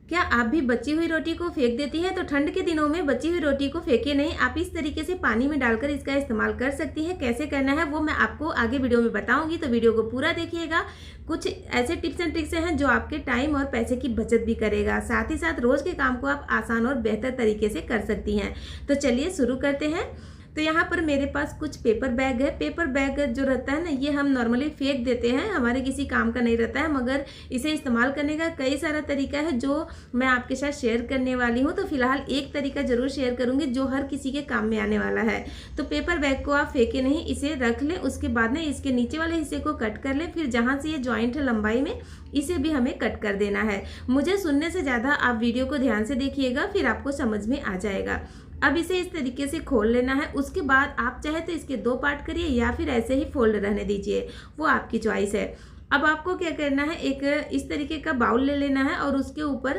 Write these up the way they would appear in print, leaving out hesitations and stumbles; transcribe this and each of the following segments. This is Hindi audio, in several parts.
क्या आप भी बची हुई रोटी को फेंक देती हैं? तो ठंड के दिनों में बची हुई रोटी को फेंके नहीं, आप इस तरीके से पानी में डालकर इसका इस्तेमाल कर सकती हैं। कैसे करना है वो मैं आपको आगे वीडियो में बताऊंगी, तो वीडियो को पूरा देखिएगा। कुछ ऐसे टिप्स एंड ट्रिक्स हैं जो आपके टाइम और पैसे की बचत भी करेगा, साथ ही साथ रोज के काम को आप आसान और बेहतर तरीके से कर सकती हैं। तो चलिए शुरू करते हैं। तो यहाँ पर मेरे पास कुछ पेपर बैग है। पेपर बैग जो रहता है ना, ये हम नॉर्मली फेंक देते हैं, हमारे किसी काम का नहीं रहता है, मगर इसे इस्तेमाल करने का कई सारा तरीका है जो मैं आपके साथ शेयर करने वाली हूँ। तो फिलहाल एक तरीका जरूर शेयर करूँगी जो हर किसी के काम में आने वाला है। तो पेपर बैग को आप फेंके नहीं, इसे रख लें। उसके बाद में इसके नीचे वाले हिस्से को कट कर लें। फिर जहाँ से ये ज्वाइंट है लंबाई में, इसे भी हमें कट कर देना है। मुझे सुनने से ज़्यादा आप वीडियो को ध्यान से देखिएगा, फिर आपको समझ में आ जाएगा। अब इसे इस तरीके से खोल लेना है। उसके बाद आप चाहे तो इसके 2 पार्ट करिए या फिर ऐसे ही फोल्ड रहने दीजिए, वो आपकी चॉइस है। अब आपको क्या करना है, एक इस तरीके का बाउल ले लेना है और उसके ऊपर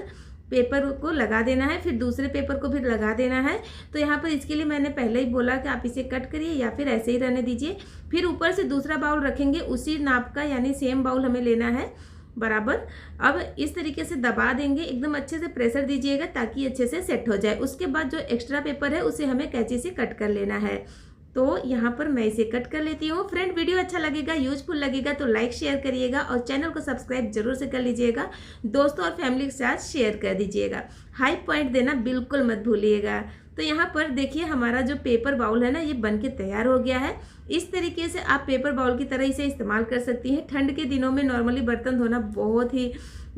पेपर को लगा देना है, फिर दूसरे पेपर को भी लगा देना है। तो यहाँ पर इसके लिए मैंने पहले ही बोला कि आप इसे कट करिए या फिर ऐसे ही रहने दीजिए। फिर ऊपर से दूसरा बाउल रखेंगे, उसी नाप का, यानी सेम बाउल हमें लेना है बराबर। अब इस तरीके से दबा देंगे, एकदम अच्छे से प्रेशर दीजिएगा ताकि अच्छे से सेट हो जाए। उसके बाद जो एक्स्ट्रा पेपर है उसे हमें कैंची से कट कर लेना है। तो यहाँ पर मैं इसे कट कर लेती हूँ। फ्रेंड, वीडियो अच्छा लगेगा, यूजफुल लगेगा तो लाइक शेयर करिएगा और चैनल को सब्सक्राइब जरूर से कर लीजिएगा। दोस्तों और फैमिली के साथ शेयर कर दीजिएगा। हाई पॉइंट देना बिल्कुल मत भूलिएगा। तो यहाँ पर देखिए हमारा जो पेपर बाउल है ना, ये बन के तैयार हो गया है। इस तरीके से आप पेपर बाउल की तरह इसे इस्तेमाल कर सकती हैं। ठंड के दिनों में नॉर्मली बर्तन धोना बहुत ही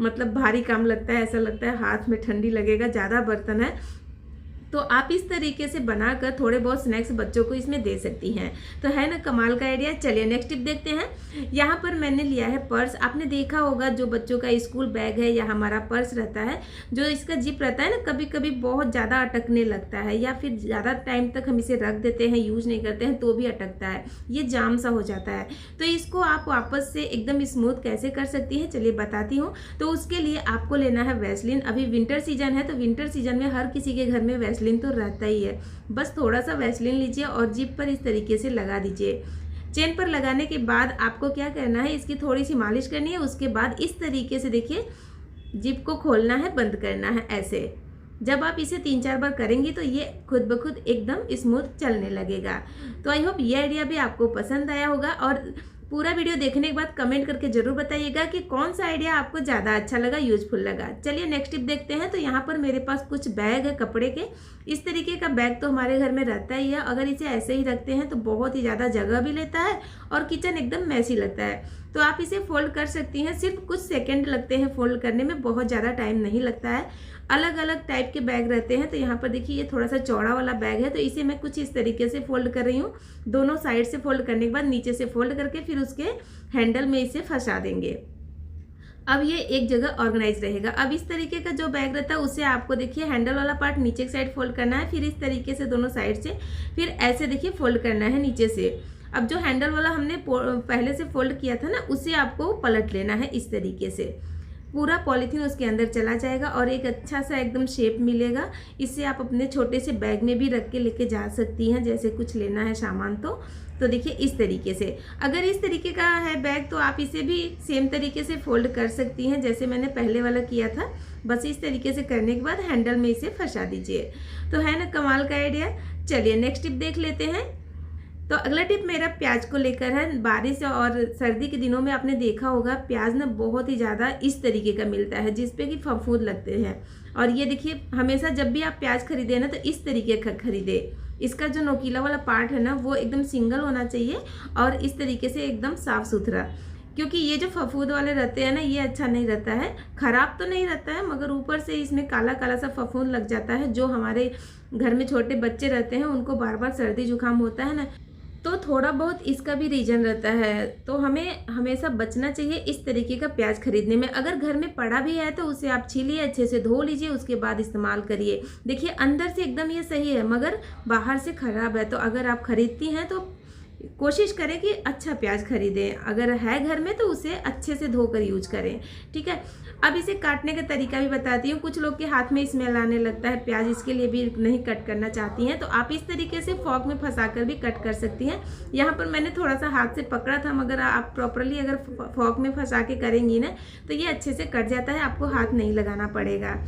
भारी काम लगता है, ऐसा लगता है हाथ में ठंडी लगेगा, ज़्यादा बर्तन है। तो आप इस तरीके से बनाकर थोड़े बहुत स्नैक्स बच्चों को इसमें दे सकती हैं। तो है ना कमाल का आइडिया। चलिए नेक्स्ट टिप देखते हैं। यहाँ पर मैंने लिया है पर्स। आपने देखा होगा जो बच्चों का स्कूल बैग है या हमारा पर्स रहता है, जो इसका जिप रहता है ना, कभी कभी बहुत ज़्यादा अटकने लगता है या फिर ज़्यादा टाइम तक हम इसे रख देते हैं, यूज नहीं करते हैं तो भी अटकता है, ये जाम सा हो जाता है। तो इसको आप वापस से एकदम स्मूथ कैसे कर सकती हैं, चलिए बताती हूँ। तो उसके लिए आपको लेना है वैसलीन। अभी विंटर सीजन है, तो विंटर सीजन में हर किसी के घर में वैसलीन तो रहता ही है। बस थोड़ा सा वैसलीन लीजिए और जिप पर इस तरीके से लगा दीजिए। चेन पर लगाने के बाद आपको क्या करना है, इसकी थोड़ी सी मालिश करनी है। उसके बाद इस तरीके से देखिए जिप को खोलना है, बंद करना है ऐसे। जब आप इसे 3-4 बार करेंगी तो ये खुद ब खुद एकदम स्मूथ चलने लगेगा। तो आई होप ये आइडिया भी आपको पसंद आया होगा और पूरा वीडियो देखने के बाद कमेंट करके जरूर बताइएगा कि कौन सा आइडिया आपको ज़्यादा अच्छा लगा, यूजफुल लगा। चलिए नेक्स्ट टिप देखते हैं। तो यहाँ पर मेरे पास कुछ बैग है कपड़े के। इस तरीके का बैग तो हमारे घर में रहता ही है। अगर इसे ऐसे ही रखते हैं तो बहुत ही ज़्यादा जगह भी लेता है और किचन एकदम मैसी लगता है। तो आप इसे फोल्ड कर सकती हैं, सिर्फ कुछ सेकेंड लगते हैं फोल्ड करने में, बहुत ज़्यादा टाइम नहीं लगता है। अलग अलग टाइप के बैग रहते हैं। तो यहाँ पर देखिए ये थोड़ा सा चौड़ा वाला बैग है, तो इसे मैं कुछ इस तरीके से फोल्ड कर रही हूँ। दोनों साइड से फोल्ड करने के बाद नीचे से फोल्ड करके फिर उसके हैंडल में इसे फंसा देंगे। अब ये एक जगह ऑर्गेनाइज रहेगा। अब इस तरीके का जो बैग रहता है उसे आपको देखिए हैंडल वाला पार्ट नीचे की साइड फोल्ड करना है, फिर इस तरीके से दोनों साइड से, फिर ऐसे देखिए फोल्ड करना है नीचे से। अब जो हैंडल वाला हमने पहले से फोल्ड किया था ना, उसे आपको पलट लेना है इस तरीके से। पूरा पॉलीथीन उसके अंदर चला जाएगा और एक अच्छा सा एकदम शेप मिलेगा। इसे आप अपने छोटे से बैग में भी रख के लेके जा सकती हैं, जैसे कुछ लेना है सामान तो देखिए इस तरीके से। अगर इस तरीके का है बैग तो आप इसे भी सेम तरीके से फोल्ड कर सकती हैं जैसे मैंने पहले वाला किया था। बस इस तरीके से करने के बाद हैंडल में इसे फंसा दीजिए। तो है ना कमाल का आइडिया। चलिए नेक्स्ट टिप देख लेते हैं। तो अगला टिप मेरा प्याज को लेकर है। बारिश और सर्दी के दिनों में आपने देखा होगा प्याज ना बहुत ही ज़्यादा इस तरीके का मिलता है जिसपे कि फफूंद लगते हैं। और ये देखिए हमेशा जब भी आप प्याज खरीदे ना तो इस तरीके का खरीदे। इसका जो नोकीला वाला पार्ट है ना वो एकदम सिंगल होना चाहिए और इस तरीके से एकदम साफ सुथरा, क्योंकि ये जो फफूंद वाले रहते हैं ना ये अच्छा नहीं रहता है। खराब तो नहीं रहता है मगर ऊपर से इसमें काला काला सा फफूंद लग जाता है। जो हमारे घर में छोटे बच्चे रहते हैं उनको बार बार सर्दी जुकाम होता है ना, तो थोड़ा बहुत इसका भी रीजन रहता है। तो हमें हमेशा बचना चाहिए इस तरीके का प्याज खरीदने में। अगर घर में पड़ा भी है तो उसे आप छीलिए, अच्छे से धो लीजिए, उसके बाद इस्तेमाल करिए। देखिए अंदर से एकदम ये सही है मगर बाहर से खराब है। तो अगर आप खरीदती हैं तो कोशिश करें कि अच्छा प्याज खरीदें, अगर है घर में तो उसे अच्छे से धोकर यूज करें, ठीक है। अब इसे काटने का तरीका भी बताती हूँ। कुछ लोग के हाथ में स्मेल आने लगता है प्याज, इसके लिए भी नहीं कट करना चाहती हैं तो आप इस तरीके से फॉक में फंसाकर भी कट कर सकती हैं। यहाँ पर मैंने थोड़ा सा हाथ से पकड़ा था, मगर आप प्रॉपरली अगर फॉक में फंसा के करेंगी ना तो ये अच्छे से कट जाता है, आपको हाथ नहीं लगाना पड़ेगा।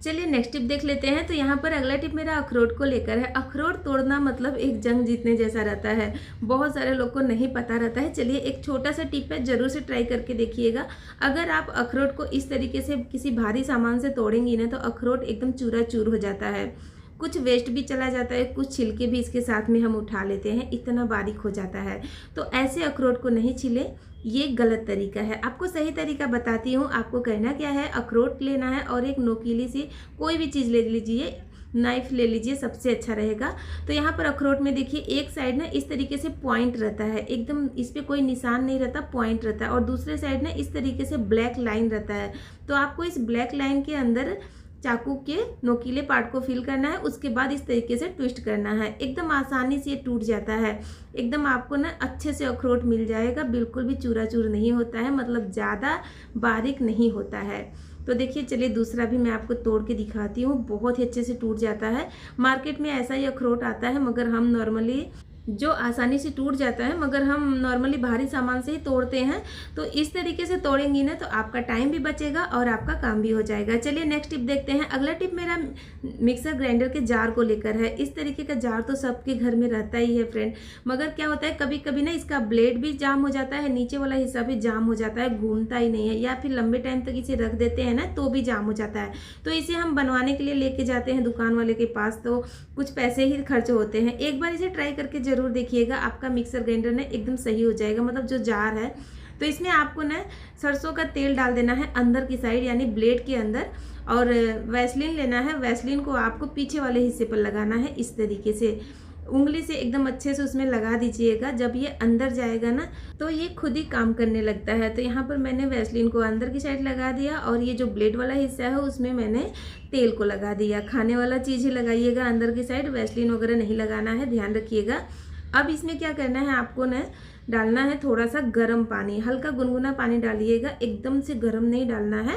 चलिए नेक्स्ट टिप देख लेते हैं। तो यहाँ पर अगला टिप मेरा अखरोट को लेकर है। अखरोट तोड़ना मतलब एक जंग जीतने जैसा रहता है, बहुत सारे लोग को नहीं पता रहता है। चलिए एक छोटा सा टिप है, जरूर से ट्राई करके देखिएगा। अगर आप अखरोट को इस तरीके से किसी भारी सामान से तोड़ेंगी ना तो अखरोट एकदम चूरा चूर हो जाता है, कुछ वेस्ट भी चला जाता है, कुछ छिलके भी इसके साथ में हम उठा लेते हैं, इतना बारीक हो जाता है। तो ऐसे अखरोट को नहीं छीलें, ये गलत तरीका है। आपको सही तरीका बताती हूँ। आपको करना क्या है, अखरोट लेना है और एक नोकीली सी कोई भी चीज़ ले लीजिए, नाइफ ले लीजिए, सबसे अच्छा रहेगा। तो यहाँ पर अखरोट में देखिए एक साइड ना इस तरीके से पॉइंट रहता है, एकदम इस पर कोई निशान नहीं रहता, पॉइंट रहता है, और दूसरे साइड ना इस तरीके से ब्लैक लाइन रहता है। तो आपको इस ब्लैक लाइन के अंदर चाकू के नोकीले पार्ट को फिल करना है, उसके बाद इस तरीके से ट्विस्ट करना है। एकदम आसानी से ये टूट जाता है, एकदम आपको ना अच्छे से अखरोट मिल जाएगा, बिल्कुल भी चूरा चूर नहीं होता है, मतलब ज़्यादा बारीक नहीं होता है। तो देखिए चलिए दूसरा भी मैं आपको तोड़ के दिखाती हूँ, बहुत ही अच्छे से टूट जाता है। मार्केट में ऐसा ही अखरोट आता है, मगर हम नॉर्मली जो आसानी से टूट जाता है, मगर हम नॉर्मली भारी सामान से ही तोड़ते हैं। तो इस तरीके से तोड़ेंगी ना तो आपका टाइम भी बचेगा और आपका काम भी हो जाएगा। चलिए नेक्स्ट टिप देखते हैं। अगला टिप मेरा मिक्सर ग्राइंडर के जार को लेकर है। इस तरीके का जार तो सबके घर में रहता ही है फ्रेंड, मगर क्या होता है कभी कभी ना इसका ब्लेड भी जाम हो जाता है, नीचे वाला हिस्सा भी जाम हो जाता है, घूमता ही नहीं है, या फिर लंबे टाइम तक इसे रख देते हैं ना तो भी जाम हो जाता है। तो इसे हम बनवाने के लिए लेके जाते हैं दुकान वाले के पास, तो कुछ पैसे ही खर्च होते हैं। एक बार इसे ट्राई करके जरूर देखिएगा, आपका मिक्सर ग्राइंडर ना एकदम सही हो जाएगा, मतलब जो जार है। तो इसमें आपको ना सरसों का तेल डाल देना है अंदर की साइड, यानी ब्लेड के अंदर, और वैसलीन लेना है। वैसलीन को आपको पीछे वाले हिस्से पर लगाना है, इस तरीके से उंगली से एकदम अच्छे से उसमें लगा दीजिएगा। जब ये अंदर जाएगा ना तो ये खुद ही काम करने लगता है। तो यहाँ पर मैंने वैसलीन को अंदर की साइड लगा दिया, और ये जो ब्लेड वाला हिस्सा है उसमें मैंने तेल को लगा दिया। खाने वाला चीज़ ही लगाइएगा अंदर की साइड, वैसलीन वगैरह नहीं लगाना है, ध्यान रखिएगा। अब इसमें क्या करना है, आपको ना डालना है थोड़ा सा गर्म पानी, हल्का गुनगुना पानी डालिएगा, एकदम से गर्म नहीं डालना है,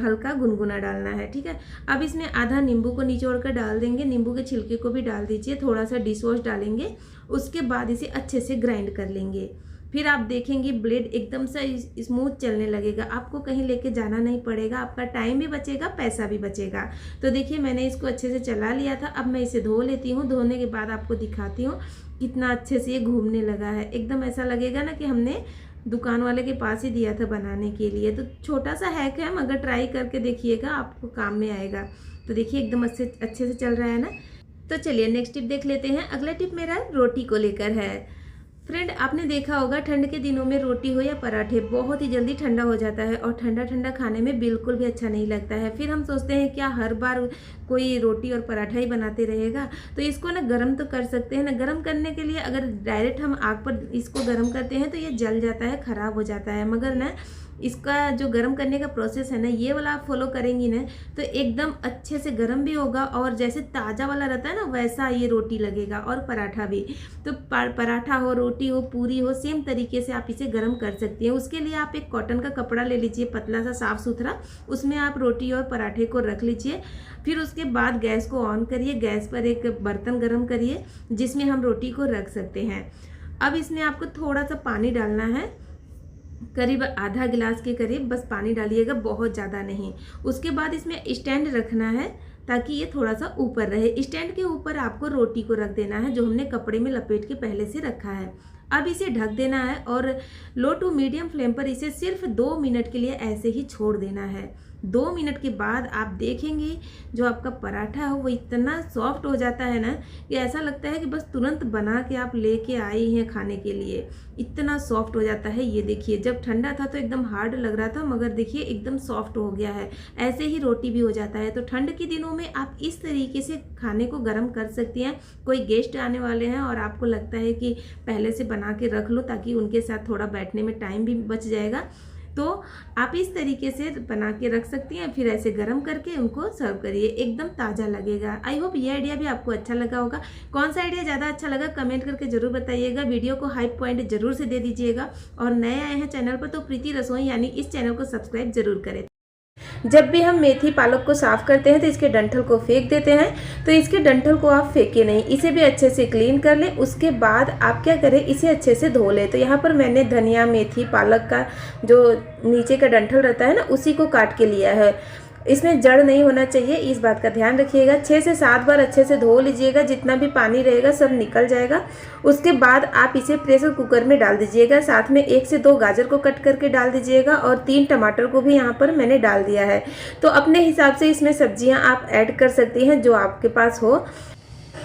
हल्का गुनगुना डालना है, ठीक है। अब इसमें आधा नींबू को निचोड़ कर डाल देंगे, नींबू के छिलके को भी डाल दीजिए, थोड़ा सा डिश वॉश डालेंगे, उसके बाद इसे अच्छे से ग्राइंड कर लेंगे। फिर आप देखेंगे ब्लेड एकदम से स्मूथ चलने लगेगा, आपको कहीं लेके जाना नहीं पड़ेगा, आपका टाइम भी बचेगा, पैसा भी बचेगा। तो देखिए मैंने इसको अच्छे से चला लिया था। अब मैं इसे धो लेती हूँ, धोने के बाद आपको दिखाती हूँ कितना अच्छे से ये घूमने लगा है। एकदम ऐसा लगेगा ना कि हमने दुकान वाले के पास ही दिया था बनाने के लिए। तो छोटा सा हैक है, मगर ट्राई करके देखिएगा, आपको काम में आएगा। तो देखिए एकदम अच्छे से चल रहा है ना। तो चलिए नेक्स्ट टिप देख लेते हैं। अगला टिप मेरा रोटी को लेकर है। फ्रेंड आपने देखा होगा ठंड के दिनों में रोटी हो या पराठे बहुत ही जल्दी ठंडा हो जाता है, और ठंडा ठंडा खाने में बिल्कुल भी अच्छा नहीं लगता है। फिर हम सोचते हैं क्या हर बार कोई रोटी और पराठा ही बनाते रहेगा। तो इसको ना गर्म तो कर सकते हैं ना। गर्म करने के लिए अगर डायरेक्ट हम आग पर इसको गर्म करते हैं तो ये जल जाता है, ख़राब हो जाता है। मगर ना इसका जो गर्म करने का प्रोसेस है ना, ये वाला आप फॉलो करेंगी ना तो एकदम अच्छे से गर्म भी होगा, और जैसे ताज़ा वाला रहता है ना वैसा ये रोटी लगेगा, और पराठा भी। तो पराठा हो, रोटी हो, पूरी हो, सेम तरीके से आप इसे गर्म कर सकती हैं। उसके लिए आप एक कॉटन का कपड़ा ले लीजिए, पतला सा साफ़ सुथरा, उसमें आप रोटी और पराठे को रख लीजिए। फिर उसके बाद गैस को ऑन करिए, गैस पर एक बर्तन गर्म करिए जिसमें हम रोटी को रख सकते हैं। अब इसमें आपको थोड़ा सा पानी डालना है, करीब आधा गिलास के करीब बस पानी डालिएगा, बहुत ज़्यादा नहीं। उसके बाद इसमें स्टैंड रखना है ताकि ये थोड़ा सा ऊपर रहे। स्टैंड के ऊपर आपको रोटी को रख देना है जो हमने कपड़े में लपेट के पहले से रखा है। अब इसे ढक देना है और लो टू मीडियम फ्लेम पर इसे सिर्फ 2 मिनट के लिए ऐसे ही छोड़ देना है। 2 मिनट के बाद आप देखेंगे जो आपका पराठा है वो इतना सॉफ्ट हो जाता है ना कि ऐसा लगता है कि बस तुरंत बना के आप लेके आई हैं खाने के लिए, इतना सॉफ्ट हो जाता है। ये देखिए, जब ठंडा था तो एकदम हार्ड लग रहा था, मगर देखिए एकदम सॉफ्ट हो गया है। ऐसे ही रोटी भी हो जाता है। तो ठंड के दिनों में आप इस तरीके से खाने को गर्म कर सकती हैं। कोई गेस्ट आने वाले हैं और आपको लगता है कि पहले से बना के रख लो ताकि उनके साथ थोड़ा बैठने में टाइम भी बच जाएगा, तो आप इस तरीके से बना के रख सकती हैं, फिर ऐसे गर्म करके उनको सर्व करिए, एकदम ताज़ा लगेगा। आई होप ये आइडिया भी आपको अच्छा लगा होगा। कौन सा आइडिया ज़्यादा अच्छा लगा कमेंट करके ज़रूर बताइएगा। वीडियो को हाइप पॉइंट जरूर से दे दीजिएगा, और नए आए हैं चैनल पर तो प्रीति रसोई यानी इस चैनल को सब्सक्राइब जरूर करें। जब भी हम मेथी पालक को साफ़ करते हैं तो इसके डंठल को फेंक देते हैं, तो इसके डंठल को आप फेंके नहीं, इसे भी अच्छे से क्लीन कर लें। उसके बाद आप क्या करें, इसे अच्छे से धो लें। तो यहाँ पर मैंने धनिया, मेथी, पालक का जो नीचे का डंठल रहता है ना, उसी को काट के लिया है। इसमें जड़ नहीं होना चाहिए, इस बात का ध्यान रखिएगा। 6 से 7 बार अच्छे से धो लीजिएगा, जितना भी पानी रहेगा सब निकल जाएगा। उसके बाद आप इसे प्रेशर कुकर में डाल दीजिएगा। साथ में 1 से 2 गाजर को कट करके डाल दीजिएगा, और 3 टमाटर को भी यहाँ पर मैंने डाल दिया है। तो अपने हिसाब से इसमें सब्जियाँ आप ऐड कर सकती हैं जो आपके पास हो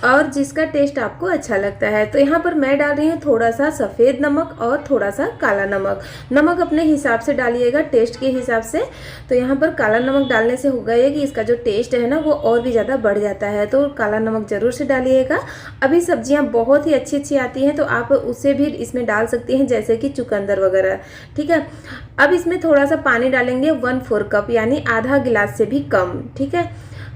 और जिसका टेस्ट आपको अच्छा लगता है। तो यहाँ पर मैं डाल रही हूँ थोड़ा सा सफ़ेद नमक और थोड़ा सा काला नमक। नमक अपने हिसाब से डालिएगा, टेस्ट के हिसाब से। तो यहाँ पर काला नमक डालने से होगा ये कि इसका जो टेस्ट है ना वो और भी ज़्यादा बढ़ जाता है, तो काला नमक ज़रूर से डालिएगा। अभी सब्जियाँ बहुत ही अच्छी अच्छी आती हैं तो आप उसे भी इसमें डाल सकती हैं, जैसे कि चुकंदर वगैरह। ठीक है, अब इसमें थोड़ा सा पानी डालेंगे, 1/4 कप यानी आधा गिलास से भी कम। ठीक है,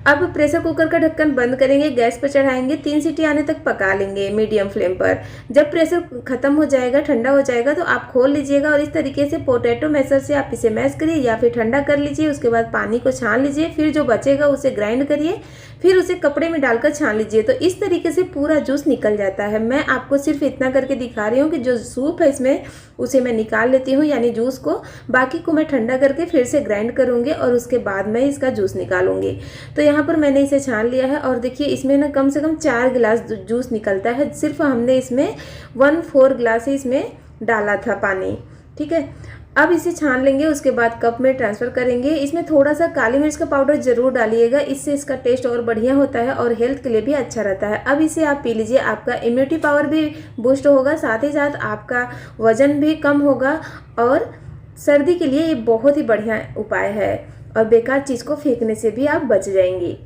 अब प्रेशर कुकर का ढक्कन बंद करेंगे, गैस पर चढ़ाएंगे, 3 सीटी आने तक पका लेंगे मीडियम फ्लेम पर। जब प्रेशर खत्म हो जाएगा, ठंडा हो जाएगा, तो आप खोल लीजिएगा और इस तरीके से पोटैटो मैशर से आप इसे मैश करिए या फिर ठंडा कर लीजिए। उसके बाद पानी को छान लीजिए, फिर जो बचेगा उसे ग्राइंड करिए, फिर उसे कपड़े में डालकर छान लीजिए। तो इस तरीके से पूरा जूस निकल जाता है। मैं आपको सिर्फ इतना करके दिखा रही हूँ कि जो सूप है इसमें उसे मैं निकाल लेती हूँ, यानी जूस को। बाकी को मैं ठंडा करके फिर से ग्राइंड करूँगी और उसके बाद मैं इसका जूस निकालूंगी। तो यहाँ पर मैंने इसे छान लिया है, और देखिए इसमें ना कम से कम 4 गिलास जूस निकलता है। सिर्फ हमने इसमें 1/4 गिलास ही इसमें डाला था पानी। ठीक है, अब इसे छान लेंगे, उसके बाद कप में ट्रांसफ़र करेंगे। इसमें थोड़ा सा काली मिर्च का पाउडर ज़रूर डालिएगा, इससे इसका टेस्ट और बढ़िया होता है और हेल्थ के लिए भी अच्छा रहता है। अब इसे आप पी लीजिए, आपका इम्यूनिटी पावर भी बूस्ट होगा, साथ ही साथ आपका वज़न भी कम होगा, और सर्दी के लिए ये बहुत ही बढ़िया उपाय है, और बेकार चीज़ को फेंकने से भी आप बच जाएंगी।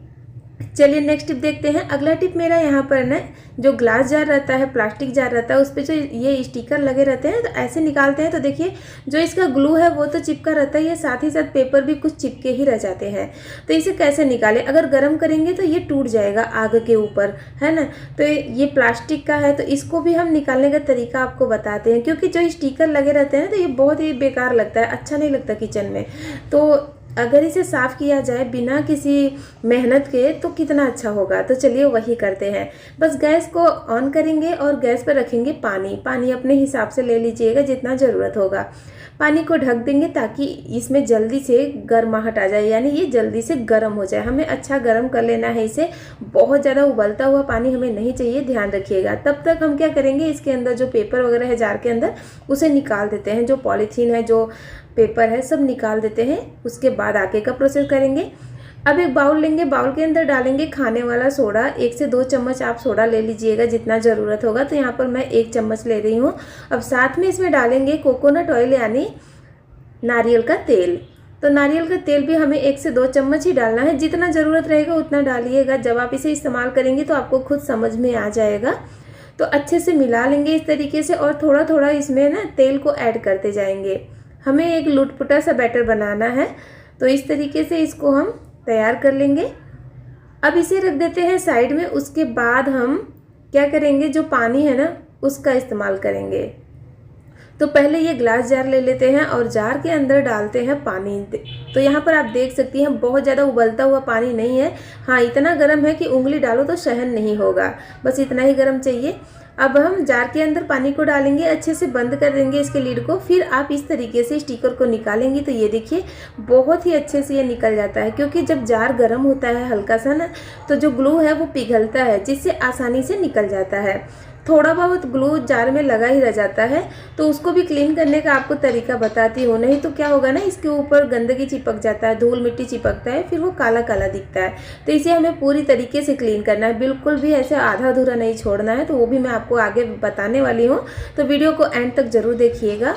चलिए नेक्स्ट टिप देखते हैं। अगला टिप मेरा यहाँ पर ना, जो ग्लास जार रहता है, प्लास्टिक जार रहता है, उस पर जो ये स्टिकर लगे रहते हैं, तो ऐसे निकालते हैं तो देखिए जो इसका ग्लू है वो तो चिपका रहता ही है, साथ ही साथ पेपर भी कुछ चिपके ही रह जाते हैं। तो इसे कैसे निकालें? अगर गर्म करेंगे तो ये टूट जाएगा आग के ऊपर, है ना। तो ये प्लास्टिक का है, तो इसको भी हम निकालने का तरीका आपको बताते हैं, क्योंकि जो स्टिकर लगे रहते हैं तो ये बहुत ही बेकार लगता है, अच्छा नहीं लगता किचन में। तो अगर इसे साफ़ किया जाए बिना किसी मेहनत के तो कितना अच्छा होगा। तो चलिए वही करते हैं। बस गैस को ऑन करेंगे और गैस पर रखेंगे पानी अपने हिसाब से ले लीजिएगा जितना ज़रूरत होगा। पानी को ढक देंगे ताकि इसमें जल्दी से गर्माहट आ जाए, यानी ये जल्दी से गर्म हो जाए। हमें अच्छा गर्म कर लेना है इसे, बहुत ज़्यादा उबलता हुआ पानी हमें नहीं चाहिए, ध्यान रखिएगा। तब तक हम क्या करेंगे, इसके अंदर जो पेपर वगैरह है जार के अंदर उसे निकाल देते हैं, जो पॉलीथीन है, जो पेपर है, सब निकाल देते हैं। उसके बाद आगे का प्रोसेस करेंगे। अब एक बाउल लेंगे, बाउल के अंदर डालेंगे खाने वाला सोडा। 1 से 2 चम्मच आप सोडा ले लीजिएगा जितना ज़रूरत होगा। तो यहाँ पर मैं 1 चम्मच ले रही हूँ। अब साथ में इसमें डालेंगे कोकोनट ऑयल यानी नारियल का तेल। तो नारियल का तेल भी हमें 1 से 2 चम्मच ही डालना है, जितना ज़रूरत रहेगा उतना डालिएगा। जब आप इसे इस्तेमाल करेंगे तो आपको खुद समझ में आ जाएगा। तो अच्छे से मिला लेंगे इस तरीके से, और थोड़ा थोड़ा इसमें ना तेल को ऐड करते जाएंगे। हमें एक लुटपुटा सा बैटर बनाना है, तो इस तरीके से इसको हम तैयार कर लेंगे। अब इसे रख देते हैं साइड में। उसके बाद हम क्या करेंगे, जो पानी है ना उसका इस्तेमाल करेंगे। तो पहले ये ग्लास जार ले लेते हैं और जार के अंदर डालते हैं पानी। तो यहाँ पर आप देख सकती हैं बहुत ज़्यादा उबलता हुआ पानी नहीं है, हाँ इतना गर्म है कि उंगली डालो तो सहन नहीं होगा, बस इतना ही गर्म चाहिए। अब हम जार के अंदर पानी को डालेंगे, अच्छे से बंद कर देंगे इसके लीड को। फिर आप इस तरीके से स्टिकर को निकालेंगी तो ये देखिए बहुत ही अच्छे से ये निकल जाता है, क्योंकि जब जार गर्म होता है हल्का सा ना, तो जो ग्लू है वो पिघलता है, जिससे आसानी से निकल जाता है। थोड़ा बहुत ग्लू जार में लगा ही रह जाता है, तो उसको भी क्लीन करने का आपको तरीका बताती हूँ। नहीं तो क्या होगा ना, इसके ऊपर गंदगी चिपक जाता है, धूल मिट्टी चिपकता है, फिर वो काला काला दिखता है। तो इसे हमें पूरी तरीके से क्लीन करना है, बिल्कुल भी ऐसे आधा अधूरा नहीं छोड़ना है। तो वो भी मैं आपको आगे बताने वाली हूँ, तो वीडियो को एंड तक ज़रूर देखिएगा।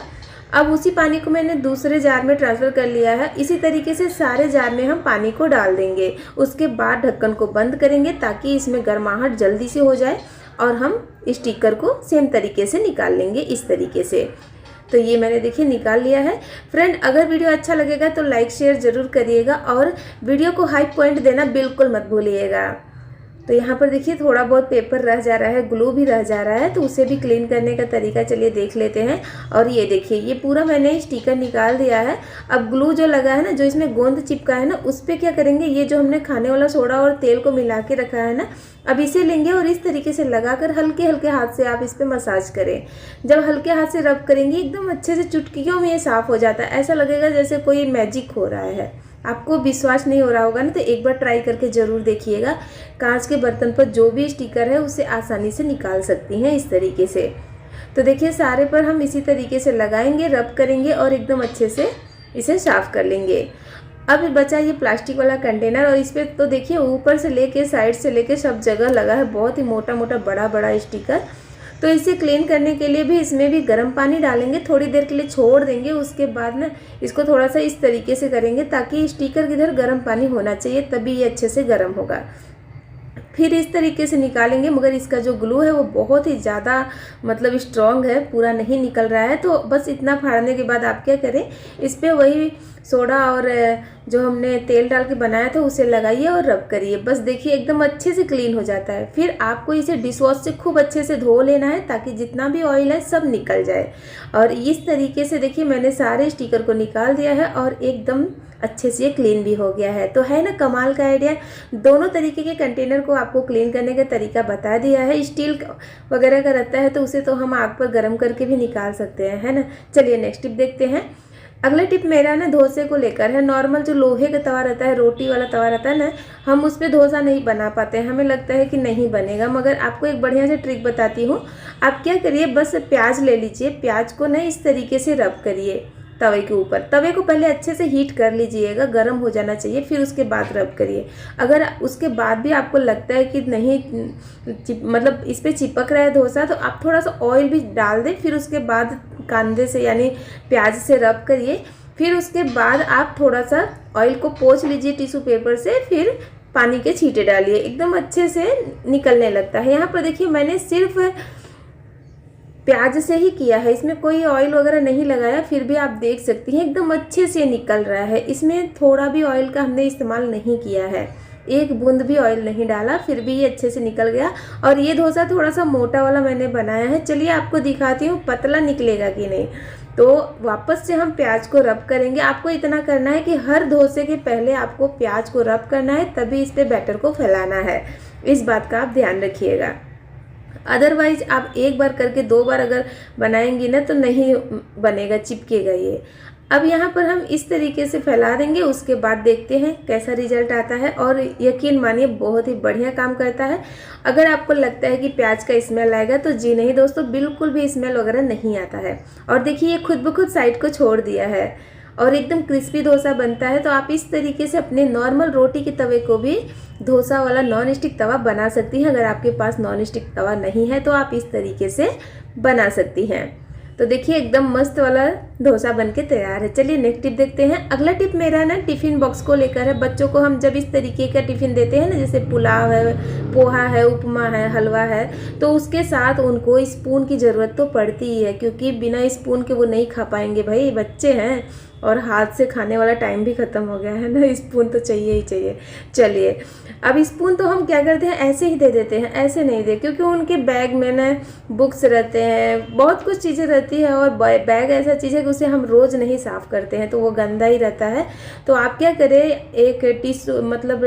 अब उसी पानी को मैंने दूसरे जार में ट्रांसफ़र कर लिया है। इसी तरीके से सारे जार में हम पानी को डाल देंगे। उसके बाद ढक्कन को बंद करेंगे ताकि इसमें गर्माहट जल्दी से हो जाए, और हम स्टिकर को सेम तरीके से निकाल लेंगे इस तरीके से। तो ये मैंने देखिए निकाल लिया है। फ्रेंड, अगर वीडियो अच्छा लगेगा तो लाइक शेयर ज़रूर करिएगा और वीडियो को हाई पॉइंट देना बिल्कुल मत भूलिएगा। तो यहाँ पर देखिए थोड़ा बहुत पेपर रह जा रहा है, ग्लू भी रह जा रहा है, तो उसे भी क्लीन करने का तरीका चलिए देख लेते हैं। और ये देखिए ये पूरा मैंने स्टिकर निकाल दिया है। अब ग्लू जो लगा है ना, जो इसमें गोंद चिपका है ना, उस पर क्या करेंगे, ये जो हमने खाने वाला सोडा और तेल को मिला के रखा है ना, अब इसे लेंगे और इस तरीके से लगाकर हल्के हल्के हाथ से आप इस पर मसाज करें। जब हल्के हाथ से रब करेंगे एकदम अच्छे से चुटकियों में ये साफ़ हो जाता है। ऐसा लगेगा जैसे कोई मैजिक हो रहा है। आपको विश्वास नहीं हो रहा होगा ना, तो एक बार ट्राई करके ज़रूर देखिएगा। कांच के बर्तन पर जो भी स्टिकर है उसे आसानी से निकाल सकती हैं इस तरीके से। तो देखिए सारे पर हम इसी तरीके से लगाएंगे, रब करेंगे और एकदम अच्छे से इसे साफ़ कर लेंगे। अब बचा ये प्लास्टिक वाला कंटेनर, और इस पर तो देखिए ऊपर से लेके साइड से लेके सब जगह लगा है बहुत ही मोटा मोटा बड़ा बड़ा स्टिकर। तो इसे क्लीन करने के लिए भी इसमें भी गर्म पानी डालेंगे, थोड़ी देर के लिए छोड़ देंगे। उसके बाद ना इसको थोड़ा सा इस तरीके से करेंगे ताकि स्टिकर के इधर गर्म पानी होना चाहिए, तभी ये अच्छे से गर्म होगा। फिर इस तरीके से निकालेंगे, मगर इसका जो ग्लू है वो बहुत ही ज़्यादा मतलब स्ट्रॉन्ग है, पूरा नहीं निकल रहा है। तो बस इतना फाड़ने के बाद आप क्या करें, इस पर वही सोडा और जो हमने तेल डाल के बनाया था उसे लगाइए और रब करिए। बस देखिए एकदम अच्छे से क्लीन हो जाता है। फिर आपको इसे डिश वॉश से खूब अच्छे से धो लेना है ताकि जितना भी ऑयल है सब निकल जाए। और इस तरीके से देखिए मैंने सारे स्टिकर को निकाल दिया है और एकदम अच्छे से ये क्लीन भी हो गया है। तो है ना कमाल का आइडिया। दोनों तरीके के कंटेनर को आपको क्लीन करने का तरीका बता दिया है। स्टील वगैरह का रहता है तो उसे तो हम आग पर गर्म करके भी निकाल सकते हैं, है ना। चलिए नेक्स्ट टिप देखते हैं। अगला टिप मेरा ना डोसे को लेकर है। नॉर्मल जो लोहे का तवा रहता है, रोटी वाला तवा रहता है ना, हम उस पर डोसा नहीं बना पाते हैं, हमें लगता है कि नहीं बनेगा। मगर आपको एक बढ़िया से ट्रिक बताती हूँ। आप क्या करिए, बस प्याज ले लीजिए, प्याज को ना इस तरीके से रब करिए तवे के ऊपर। तवे को पहले अच्छे से हीट कर लीजिएगा, गर्म हो जाना चाहिए, फिर उसके बाद रब करिए। अगर उसके बाद भी आपको लगता है कि नहीं मतलब इस पर चिपक रहा है डोसा, तो आप थोड़ा सा ऑयल भी डाल दें, फिर उसके बाद कांदे से यानी प्याज से रब करिए। फिर उसके बाद आप थोड़ा सा ऑयल को पोंछ लीजिए टिश्यू पेपर से, फिर पानी के छींटे डालिए, एकदम अच्छे से निकलने लगता है। यहाँ पर देखिए मैंने सिर्फ प्याज से ही किया है, इसमें कोई ऑयल वगैरह नहीं लगाया, फिर भी आप देख सकती हैं एकदम अच्छे से निकल रहा है। इसमें थोड़ा भी ऑयल का हमने इस्तेमाल नहीं किया है, एक बूंद भी ऑयल नहीं डाला, फिर भी ये अच्छे से निकल गया। और ये डोसा थोड़ा सा मोटा वाला मैंने बनाया है, चलिए आपको दिखाती हूँ पतला निकलेगा कि नहीं। तो वापस से हम प्याज को रब करेंगे। आपको इतना करना है कि हर डोसे के पहले आपको प्याज को रब करना है, तभी इस पर बैटर को फैलाना है। इस बात का आप ध्यान रखिएगा। अदरवाइज आप एक बार करके दो बार अगर बनाएंगी ना तो नहीं बनेगा, चिपकेगा ये। अब यहाँ पर हम इस तरीके से फैला देंगे, उसके बाद देखते हैं कैसा रिजल्ट आता है। और यकीन मानिए बहुत ही बढ़िया काम करता है। अगर आपको लगता है कि प्याज का स्मेल आएगा तो जी नहीं दोस्तों, बिल्कुल भी स्मेल वगैरह नहीं आता है। और देखिए ये खुद ब खुद साइड को छोड़ दिया है और एकदम क्रिस्पी डोसा बनता है। तो आप इस तरीके से अपने नॉर्मल रोटी के तवे को भी डोसा वाला नॉन स्टिक तवा बना सकती हैं। अगर आपके पास नॉन स्टिक तवा नहीं है तो आप इस तरीके से बना सकती हैं। तो देखिए एकदम मस्त वाला डोसा बनके तैयार है। चलिए नेक्स्ट टिप देखते हैं। अगला टिप मेरा ना टिफ़िन बॉक्स को लेकर है। बच्चों को हम जब इस तरीके का टिफ़िन देते हैं ना, जैसे पुलाव है, पोहा है, उपमा है, हलवा है, तो उसके साथ उनको स्पून की ज़रूरत तो पड़ती ही है, क्योंकि बिना स्पून के वो नहीं खा पाएंगे। भाई बच्चे हैं और हाथ से खाने वाला टाइम भी ख़त्म हो गया है ना, स्पून तो चाहिए ही चाहिए। चलिए अब स्पून तो हम क्या करते हैं, ऐसे ही दे देते हैं, ऐसे नहीं दे, क्योंकि उनके बैग में ना बुक्स रहते हैं, बहुत कुछ चीज़ें रहती है, और बैग ऐसा चीज़ है कि उसे हम रोज़ नहीं साफ़ करते हैं तो वो गंदा ही रहता है। तो आप क्या करें, एक टिश्यू मतलब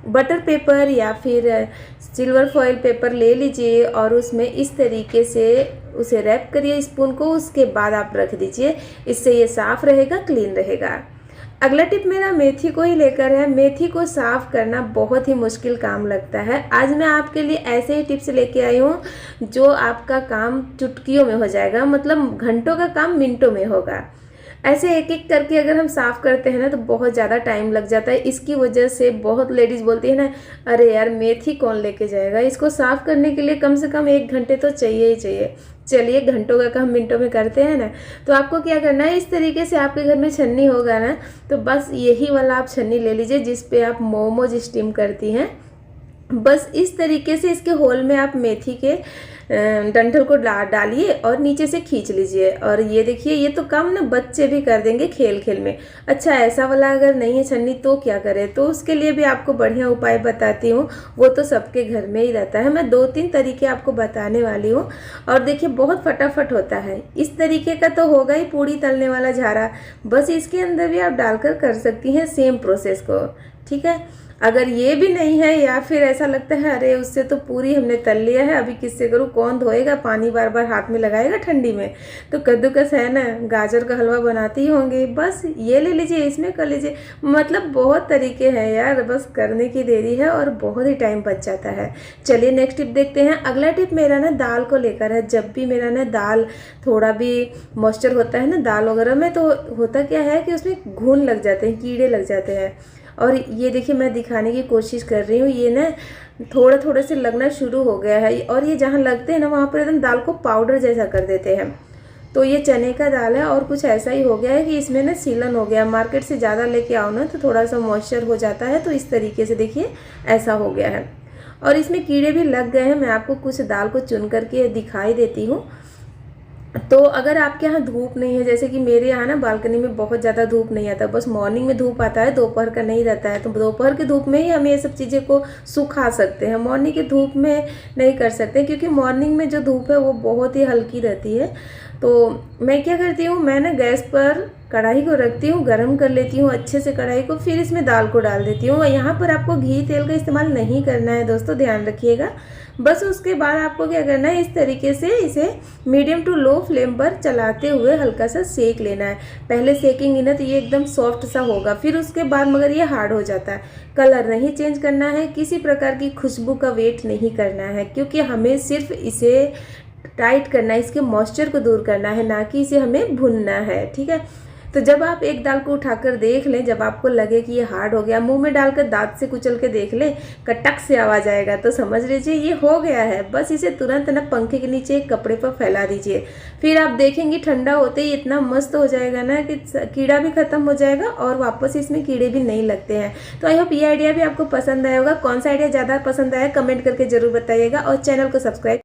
बटर पेपर या फिर सिल्वर फॉइल पेपर ले लीजिए और उसमें इस तरीके से उसे रैप करिए स्पून को, उसके बाद आप रख दीजिए। इससे ये साफ़ रहेगा, क्लीन रहेगा। अगला टिप मेरा मेथी को ही लेकर है। मेथी को साफ़ करना बहुत ही मुश्किल काम लगता है। आज मैं आपके लिए ऐसे ही टिप्स लेके आई हूँ जो आपका काम चुटकियों में हो जाएगा, मतलब घंटों का काम मिनटों में होगा। ऐसे एक एक करके अगर हम साफ़ करते हैं ना तो बहुत ज़्यादा टाइम लग जाता है। इसकी वजह से बहुत लेडीज़ बोलती है ना, अरे यार मेथी कौन लेके जाएगा, इसको साफ़ करने के लिए कम से कम 1 घंटे तो चाहिए ही चाहिए। चलिए घंटों का काम मिनटों में करते हैं ना। तो आपको क्या करना है, इस तरीके से आपके घर में छन्नी होगा ना, तो बस यही वाला आप छन्नी ले लीजिए जिस पे आप मोमोज स्टीम करती हैं। बस इस तरीके से इसके होल में आप मेथी के डंठल को डालिए और नीचे से खींच लीजिए। और ये देखिए, ये तो काम ना बच्चे भी कर देंगे खेल खेल में। अच्छा, ऐसा वाला अगर नहीं है छन्नी तो क्या करें, तो उसके लिए भी आपको बढ़िया उपाय बताती हूँ। वो तो सबके घर में ही रहता है। मैं 2-3 तरीके आपको बताने वाली हूँ और देखिए बहुत फटाफट होता है। इस तरीके का तो होगा ही पूड़ी तलने वाला झारा, बस इसके अंदर भी आप डालकर कर सकती हैं सेम प्रोसेस को। ठीक है, अगर ये भी नहीं है या फिर ऐसा लगता है अरे उससे तो पूरी हमने तल लिया है, अभी किससे करूँ, कौन धोएगा, पानी बार बार हाथ में लगाएगा ठंडी में, तो कद्दूकस है ना, गाजर का हलवा बनाती होंगे, बस ये ले लीजिए, इसमें कर लीजिए। मतलब बहुत तरीके हैं यार, बस करने की देरी है और बहुत ही टाइम बच जाता है। चलिए नेक्स्ट टिप देखते हैं। अगला टिप मेरा ना दाल को लेकर है। जब भी मेरा ना दाल थोड़ा भी मॉइस्चर होता है ना दाल वगैरह में, तो होता क्या है कि उसमें घुन लग जाते हैं, कीड़े लग जाते हैं। और ये देखिए मैं दिखाने की कोशिश कर रही हूँ, ये ना थोड़ा थोड़े से लगना शुरू हो गया है और ये जहाँ लगते हैं ना वहाँ पर एकदम दाल को पाउडर जैसा कर देते हैं। तो ये चने का दाल है और कुछ ऐसा ही हो गया है कि इसमें ना सीलन हो गया। मार्केट से ज़्यादा लेके आओ ना तो थोड़ा सा मॉइस्चर हो जाता है, तो इस तरीके से देखिए ऐसा हो गया है और इसमें कीड़े भी लग गए हैं। मैं आपको कुछ दाल को चुन करके दिखाई देती हूँ। तो अगर आपके यहाँ धूप नहीं है, जैसे कि मेरे यहाँ ना बालकनी में बहुत ज़्यादा धूप नहीं आता, बस मॉर्निंग में धूप आता है, दोपहर का नहीं रहता है, तो दोपहर की धूप में ही हम ये सब चीज़ें को सुखा सकते हैं। मॉर्निंग की धूप में नहीं कर सकते क्योंकि मॉर्निंग में जो धूप है वो बहुत ही हल्की रहती है। तो मैं क्या करती हूँ, मैं ना गैस पर कढ़ाई को रखती हूँ, गरम कर लेती हूँ अच्छे से कढ़ाई को, फिर इसमें दाल को डाल देती हूँ। यहाँ पर आपको घी तेल का इस्तेमाल नहीं करना है दोस्तों, ध्यान रखिएगा। बस उसके बाद आपको क्या करना है, इस तरीके से इसे मीडियम टू लो फ्लेम पर चलाते हुए हल्का सा सेक लेना है। पहले सेकेंगे ना तो ये एकदम सॉफ्ट सा होगा, फिर उसके बाद मगर ये हार्ड हो जाता है। कलर नहीं चेंज करना है, किसी प्रकार की खुशबू का वेट नहीं करना है, क्योंकि हमें सिर्फ इसे टाइट करना है, इसके मॉइस्चर को दूर करना है, ना कि इसे हमें भुनना है। ठीक है, तो जब आप एक दाल को उठाकर देख लें, जब आपको लगे कि ये हार्ड हो गया, मुंह में डालकर दांत से कुचल के देख लें, कटक से आवाज़ आएगा, तो समझ लीजिए ये हो गया है। बस इसे तुरंत ना पंखे के नीचे एक कपड़े पर फैला दीजिए, फिर आप देखेंगे ठंडा होते ही इतना मस्त हो जाएगा ना कि कीड़ा भी खत्म हो जाएगा और वापस इसमें कीड़े भी नहीं लगते हैं। तो आई होप ये आइडिया भी आपको पसंद आया होगा। कौन सा आइडिया ज़्यादा पसंद आया कमेंट करके ज़रूर बताइएगा और चैनल को सब्सक्राइब